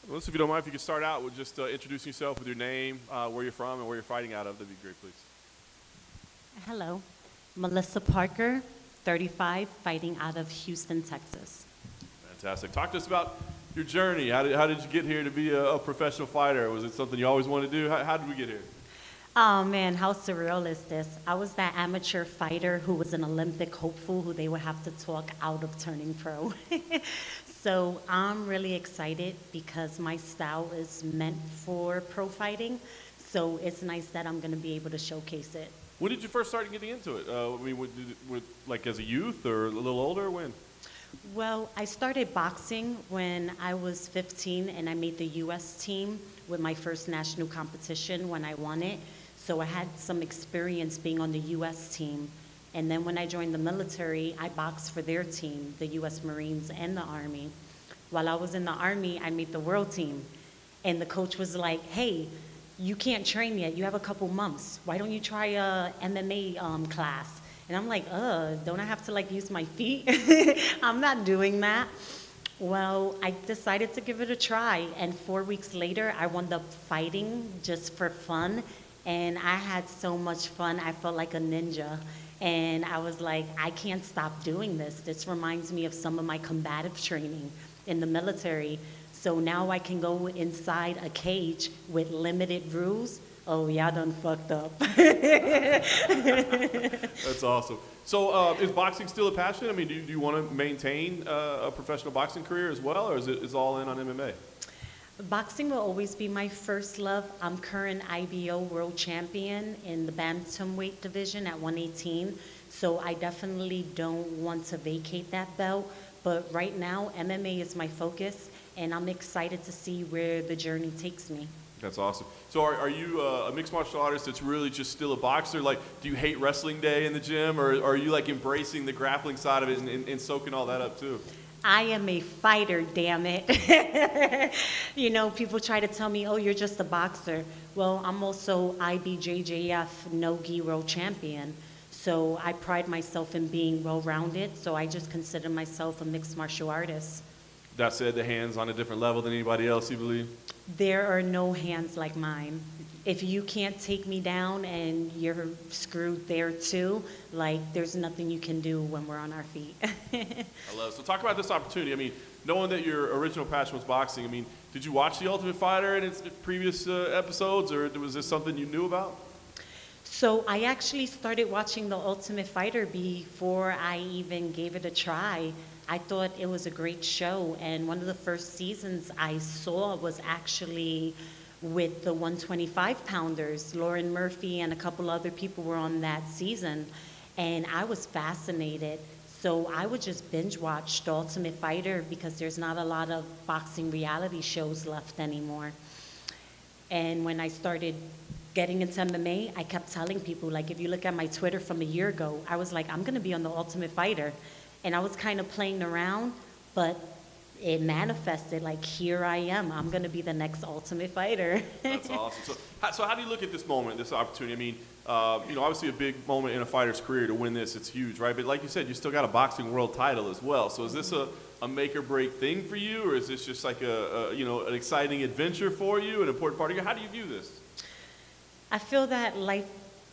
Melissa, if you don't mind, if you could start out with just introducing yourself with your name, where you're from, and where you're fighting out of, that'd be great, please. Hello, Melissa Parker, 35, fighting out of Houston, Texas. Fantastic. Talk to us about your journey. How did you get here to be a professional fighter? Was it something you always wanted to do? How did we get here? Oh man, how surreal is this? I was that amateur fighter who was an Olympic hopeful who they would have to talk out of turning pro. So I'm really excited because my style is meant for pro fighting. So it's nice that I'm going to be able to showcase it. When did you first start getting into it? I mean, like as a youth or a little older? When? Well, I started boxing when I was 15 and I made the US team with my first national competition when I won it. So I had some experience being on the US team. And then when I joined the military, I boxed for their team, the US Marines and the Army. While I was in the Army, I made the world team. And the coach was like, hey, you can't train yet. You have a couple months. Why don't you try a MMA class? And I'm like, don't I have to like use my feet? I'm not doing that. Well, I decided to give it a try. And 4 weeks later, I wound up fighting just for fun. And I had so much fun. I felt like a ninja. And I was like, I can't stop doing this. This reminds me of some of my combative training in the military. So now I can go inside a cage with limited rules. Oh, y'all done fucked up. That's awesome. So is boxing still a passion? I mean, do you want to maintain a professional boxing career as well, or is all in on MMA? Boxing will always be my first love. I'm current IBO world champion in the bantamweight division at 118. So I definitely don't want to vacate that belt. But right now, MMA is my focus, and I'm excited to see where the journey takes me. That's awesome. So are you a mixed martial artist that's really just still a boxer? Like, do you hate wrestling day in the gym, or are you like embracing the grappling side of it and soaking all that up too? I am a fighter, damn it. You know, people try to tell me, oh, you're just a boxer. Well, I'm also IBJJF no-gi world champion. So I pride myself in being well-rounded. So I just consider myself a mixed martial artist. That said, the hands on a different level than anybody else, you believe? There are no hands like mine. If you can't take me down and you're screwed there too, like there's nothing you can do when we're on our feet. I love it. So talk about this opportunity. I mean, knowing that your original passion was boxing, I mean, did you watch The Ultimate Fighter in its previous episodes, or was this something you knew about? So I actually started watching The Ultimate Fighter before I even gave it a try. I thought it was a great show, and one of the first seasons I saw was actually with the 125 pounders. Lauren Murphy and a couple other people were on that season, and I was fascinated. So I would just binge watch The Ultimate Fighter because there's not a lot of boxing reality shows left anymore. And when I started getting into MMA, I kept telling people, like, if you look at my Twitter from a year ago, I was like, I'm gonna be on The Ultimate Fighter. And I was kind of playing around, but it manifested, like, here I am. I'm going to be the next Ultimate Fighter. That's awesome. So how do you look at this moment, this opportunity? I mean, obviously a big moment in a fighter's career to win this. It's huge, right? But like you said, you still got a boxing world title as well. So is this a make or break thing for you, or is this just like an exciting adventure for you, an important part of you? How do you view this? I feel that life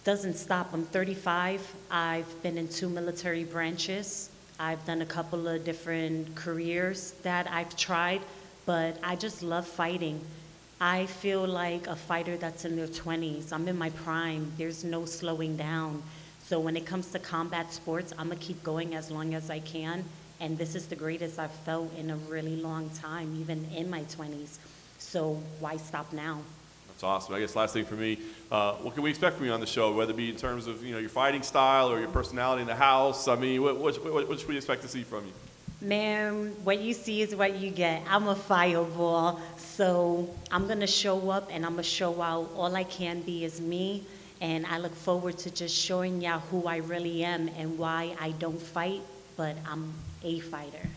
doesn't stop. I'm 35. I've been in 2 military branches. I've done a couple of different careers that I've tried, but I just love fighting. I feel like a fighter that's in their 20s. I'm in my prime. There's no slowing down. So when it comes to combat sports, I'm gonna keep going as long as I can. And this is the greatest I've felt in a really long time, even in my 20s. So why stop now? That's awesome. I guess last thing for me, what can we expect from you on the show, whether it be in terms of your fighting style or your personality in the house? I mean, what should we expect to see from you? Man, what you see is what you get. I'm a fireball, so I'm gonna show up and I'm gonna show out. All I can be is me, and I look forward to just showing y'all who I really am and why I don't fight, but I'm a fighter.